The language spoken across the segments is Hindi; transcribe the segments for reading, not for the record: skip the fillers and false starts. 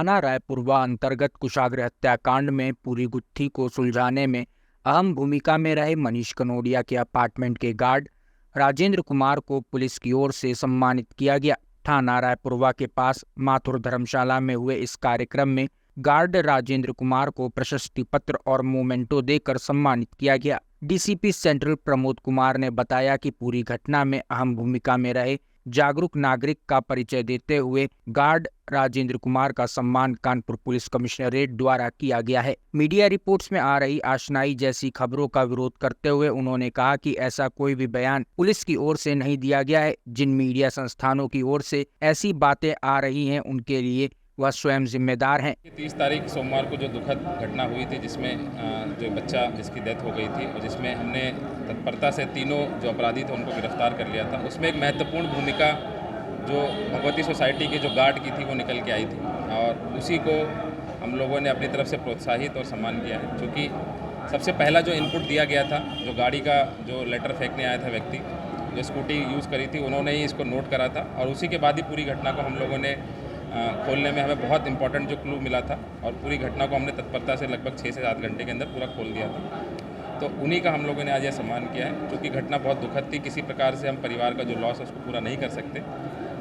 थाना रायपुरवा अंतर्गत कुशाग्र हत्याकांड में पूरी गुत्थी को सुलझाने में अहम भूमिका में रहे मनीष कनोडिया के अपार्टमेंट के गार्ड राजेंद्र कुमार को पुलिस की ओर से सम्मानित किया गया। थाना रायपुरवा के पास माथुर धर्मशाला में हुए इस कार्यक्रम में गार्ड राजेंद्र कुमार को प्रशस्ति पत्र और मोमेंटो देकर सम्मानित किया गया। डीसीपी सेंट्रल प्रमोद कुमार ने बताया कि पूरी घटना में अहम भूमिका में रहे जागरूक नागरिक का परिचय देते हुए गार्ड राजेंद्र कुमार का सम्मान कानपुर पुलिस कमिश्नरेट द्वारा किया गया है। मीडिया रिपोर्ट्स में आ रही आशनाई जैसी खबरों का विरोध करते हुए उन्होंने कहा कि ऐसा कोई भी बयान पुलिस की ओर से नहीं दिया गया है। जिन मीडिया संस्थानों की ओर से ऐसी बातें आ रही हैं उनके लिए वह स्वयं जिम्मेदार हैं। 30 तारीख सोमवार को जो दुखद घटना हुई थी जिसमें जो बच्चा जिसकी डेथ हो गई थी और जिसमें हमने तत्परता से तीनों जो अपराधी थे उनको गिरफ्तार कर लिया था, उसमें एक महत्वपूर्ण भूमिका जो भगवती सोसाइटी की जो गार्ड की थी वो निकल के आई थी और उसी को हम लोगों ने अपनी तरफ से प्रोत्साहित और सम्मान किया है। क्योंकि सबसे पहला जो इनपुट दिया गया था, जो गाड़ी का जो लेटर फेंकने आया था व्यक्ति जो स्कूटी यूज़ करी थी, उन्होंने ही इसको नोट करा था और उसी के बाद ही पूरी घटना को हम लोगों ने खोलने में हमें बहुत इंपॉर्टेंट जो क्लू मिला था और पूरी घटना को हमने तत्परता से लगभग 6 से 7 घंटे के अंदर पूरा खोल दिया था। तो उन्हीं का हम लोगों ने आज यह सम्मान किया है। क्योंकि घटना बहुत दुखद थी, किसी प्रकार से हम परिवार का जो लॉस है उसको पूरा नहीं कर सकते,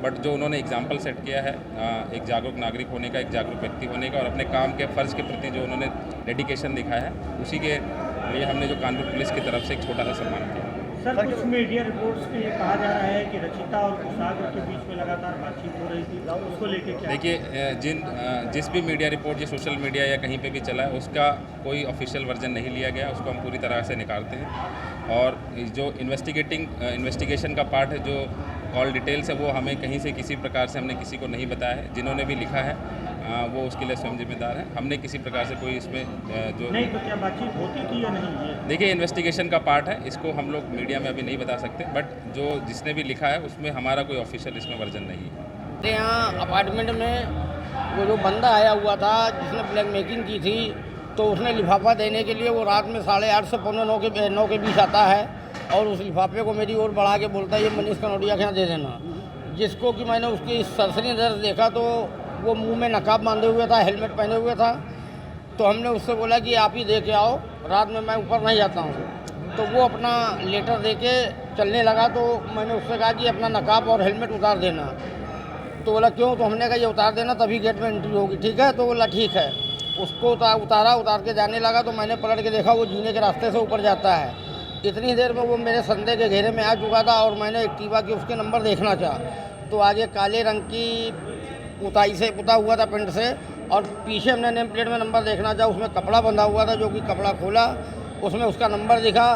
बट जो उन्होंने एग्जाम्पल सेट किया है एक जागरूक नागरिक होने का, एक जागरूक व्यक्ति होने का और अपने काम के फ़र्ज़ के प्रति जो उन्होंने डेडिकेशन दिखाया है, उसी के लिए हमने जो कानपुर पुलिस की तरफ से एक छोटा सा सम्मान किया। सर, कुछ मीडिया रिपोर्ट्स में ये कहा जा रहा है कि रचिता और कुशाग्र के बीच में लगातार बातचीत हो रही थी, उसको लेके क्या? देखिए, जिस भी मीडिया रिपोर्ट या सोशल मीडिया या कहीं पे भी चला है उसका कोई ऑफिशियल वर्जन नहीं लिया गया, उसको हम पूरी तरह से निकालते हैं और जो इन्वेस्टिगेशन का पार्ट है, जो कॉल डिटेल्स है, वो हमें कहीं से किसी प्रकार से हमने किसी को नहीं बताया है। जिन्होंने भी लिखा है वो उसके लिए स्वयं जिम्मेदार है। हमने किसी प्रकार से कोई इसमें जो नहीं, तो क्या बातचीत होती थी या नहीं? देखिए, इन्वेस्टिगेशन का पार्ट है, इसको हम लोग मीडिया में अभी नहीं बता सकते, बट जो जिसने भी लिखा है उसमें हमारा कोई ऑफिशियल इसमें वर्जन नहीं है। यहाँ अपार्टमेंट में वो जो बंदा आया हुआ था जिसने ब्लैक मेकिंग की थी, तो उसने लिफाफा देने के लिए वो रात में 8:30 से 9:45 के बीच आता है और उस लिफाफे को मेरी ओर बढ़ा के बोलता है ये मनीष कनोडिया के यहाँ दे देना। जिसको कि मैंने उसकी सरसरी नज़र देखा तो वो मुंह में नकाब बांधे हुए था, हेलमेट पहने हुए था। तो हमने उससे बोला कि आप ही दे के आओ, रात में मैं ऊपर नहीं जाता हूँ। तो वो अपना लेटर दे के चलने लगा। तो मैंने उससे कहा कि अपना नकाब और हेलमेट उतार देना। तो बोला क्यों? तो हमने कहा ये उतार देना तभी गेट में एंट्री होगी। ठीक है? तो बोला ठीक है। उसको उतार के जाने लगा तो मैंने पलट के देखा वो जीने के रास्ते से ऊपर जाता है। इतनी देर में वो मेरे संदेह के घेरे में आ चुका था और मैंने एक्टिवा की उसके नंबर देखना चाहा तो आगे काले रंग की पुताई से पुता हुआ था पेंट से और पीछे हमने नेम प्लेट में नंबर देखना चाहा, उसमें कपड़ा बंधा हुआ था। जो कि कपड़ा खोला उसमें उसका नंबर दिखा,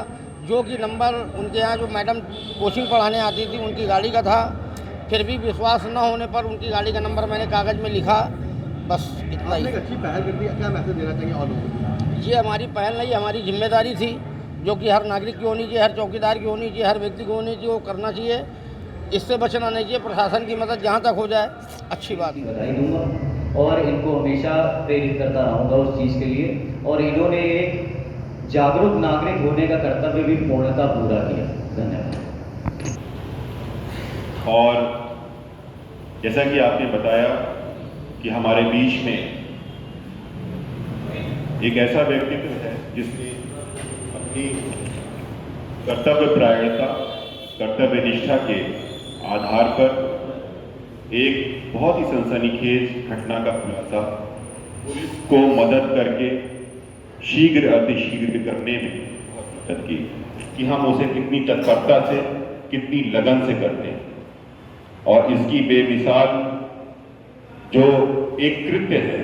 जो कि नंबर उनके यहाँ जो मैडम कोचिंग पढ़ाने आती थी उनकी गाड़ी का था। फिर भी विश्वास न होने पर उनकी गाड़ी का नंबर मैंने कागज़ में लिखा। बस इतना ही। अच्छी पहल कर दी, क्या मैसेज देना चाहिए और लोगों को? ये हमारी पहल नहीं, हमारी जिम्मेदारी थी जो कि हर नागरिक की होनी चाहिए, हर चौकीदार की होनी चाहिए, हर व्यक्ति को होनी चाहिए, वो करना चाहिए। इससे बचना नहीं चाहिए। प्रशासन की मदद जहाँ तक हो जाए अच्छी बात है। बधाई दूंगा और इनको हमेशा प्रेरित करता रहूँगा उस चीज़ के लिए। और इन्होंने एक जागरूक नागरिक होने का कर्तव्य भी पूर्णतः पूरा किया। धन्यवाद। और जैसा कि आपने बताया कि हमारे बीच में एक ऐसा व्यक्तित्व है जिसने अपनी कर्तव्यपरायणता, कर्तव्य निष्ठा के आधार पर एक बहुत ही सनसनीखेज घटना का खुलासा पुलिस को मदद करके शीघ्र अतिशीघ्र करने में मदद की कि हम उसे कितनी तत्परता से, कितनी लगन से करते हैं। और इसकी बेमिसाल जो एक कृत्य है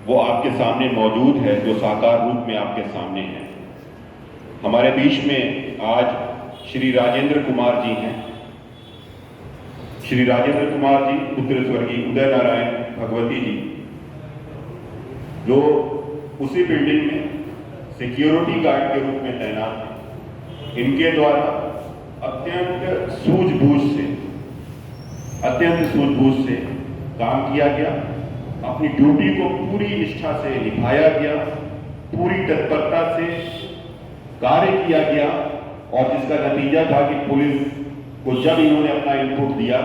वो आपके सामने मौजूद है, जो साकार रूप में आपके सामने है। हमारे बीच में आज श्री राजेंद्र कुमार जी हैं। श्री राजेंद्र कुमार जी पुत्र स्वर्गीय उदय नारायण भगवती जी, जो उसी बिल्डिंग में सिक्योरिटी गार्ड के रूप में तैनात हैं। इनके द्वारा अत्यंत सूझबूझ से काम किया गया, अपनी ड्यूटी को पूरी निष्ठा से निभाया गया, पूरी तत्परता से कार्य किया गया और जिसका नतीजा था कि पुलिस को जब इन्होंने अपना इनपुट दिया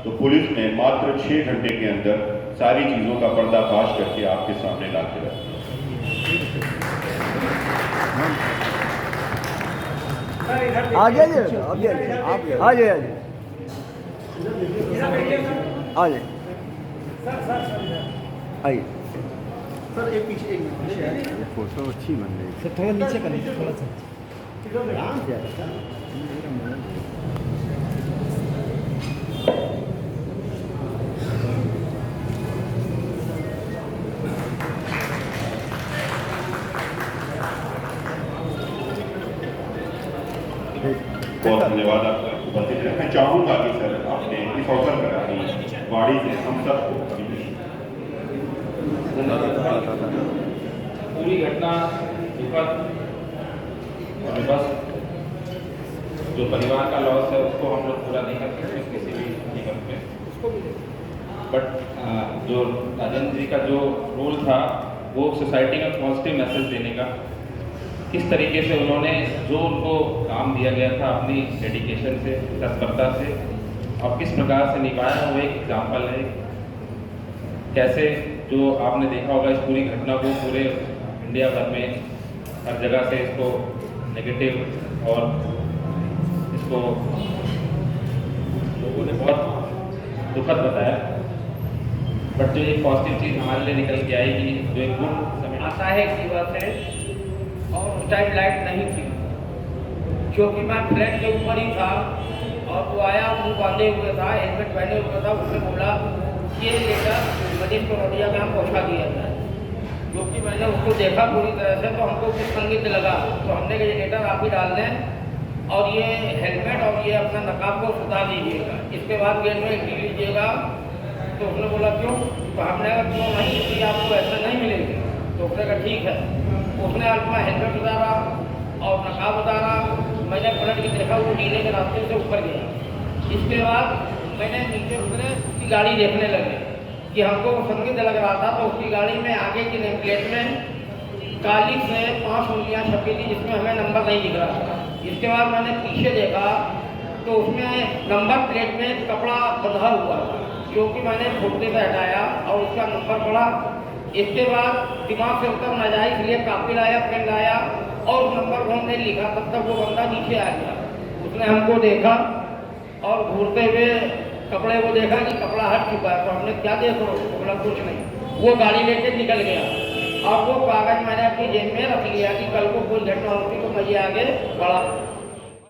तो पुलिस ने मात्र 6 घंटे के अंदर सारी चीज़ों का पर्दाफाश करके आपके सामने लाते रहते हैं। आ जाइए आ जाइए आ जाइए आ जाइए आइए सर एक पीछे एक फोटो अच्छी बन रही है। थोड़ा नीचे कर लीजिए, थोड़ा सा बहुत धन्यवाद आपका उपस्थित रहे। मैं चाहूँगा कि सर आपने इस अवसर पर अपनी वाणी से हम सबको पूरी घटना दुखद और बस जो परिवार का लॉस है उसको हम लोग पूरा नहीं कर सकते किसी भी कीमत पे, बट जो राजेंद्र जी का जो रोल था वो सोसाइटी में पॉजिटिव मैसेज देने का, किस तरीके से उन्होंने जो उनको काम दिया गया था अपनी डेडिकेशन से, तत्परता से और किस प्रकार से निभाया, वो एक एग्जाम्पल है। कैसे जो आपने देखा होगा इस पूरी घटना को पूरे इंडिया भर में हर जगह से इसको नेगेटिव और इसको लोगों ने बहुत दुखद बताया, बट जो एक पॉजिटिव चीज़ हमारे लिए निकल के आई कि जो एक गुड समय आता है की बात है और उस टाइम लाइट नहीं थी, क्योंकि मैं फ्लैट के ऊपर ही था और वो आया, मुँह बांधे हुए था, हेलमेट पहने हुए था। उसने बोला कि ये लेकर मनीष कनौडिया में हम पहुँचा दिया जाए, क्योंकि मैंने उसको देखा पूरी तरह से तो हमको कुछ संगीत लगा, तो हमने कहा ये लेटर आप ही डाल दें और ये हेलमेट और ये अपना नकाब को सुधार दीजिएगा, इसके बाद गेट में एंट्री लीजिएगा। तो उसने बोला क्यों? तो हमने कहा क्यों नहीं, इसलिए आपको ऐसा नहीं मिलेंगे। तो उसने कहा ठीक है। उसने अपना हेलमेट उतारा और नकाब उतारा, मैंने पलट के देखा वो नीले के रास्ते से ऊपर गया। इसके बाद मैंने नीचे उतरे उसकी गाड़ी देखने लगे कि हमको संगीत लग रहा था, तो उसकी गाड़ी में आगे की नेम प्लेट में काली से 5 उंगलियाँ छपी थी जिसमें हमें नंबर नहीं दिख रहा था। इसके बाद मैंने पीछे देखा तो उसमें नंबर प्लेट में कपड़ा बंधा हुआ था, क्योंकि मैंने फुर्ती से हटाया और उसका नंबर पड़ा। इसके बाद दिमाग से उतर न जाए इसलिए कापी लाया, पेन लाया और उस नंबर को हमने लिखा। तब तक वो बंदा नीचे आ गया, उसने हमको देखा और घूरते हुए कपड़े को देखा कि कपड़ा हट चुका है। तो हमने क्या देख रहे हो? बोला कुछ नहीं। वो गाड़ी लेके निकल गया और वो कागज मैंने अपनी जेब में रख लिया कि कल को कोई घटना होती तो मैं ये आगे बढ़ा।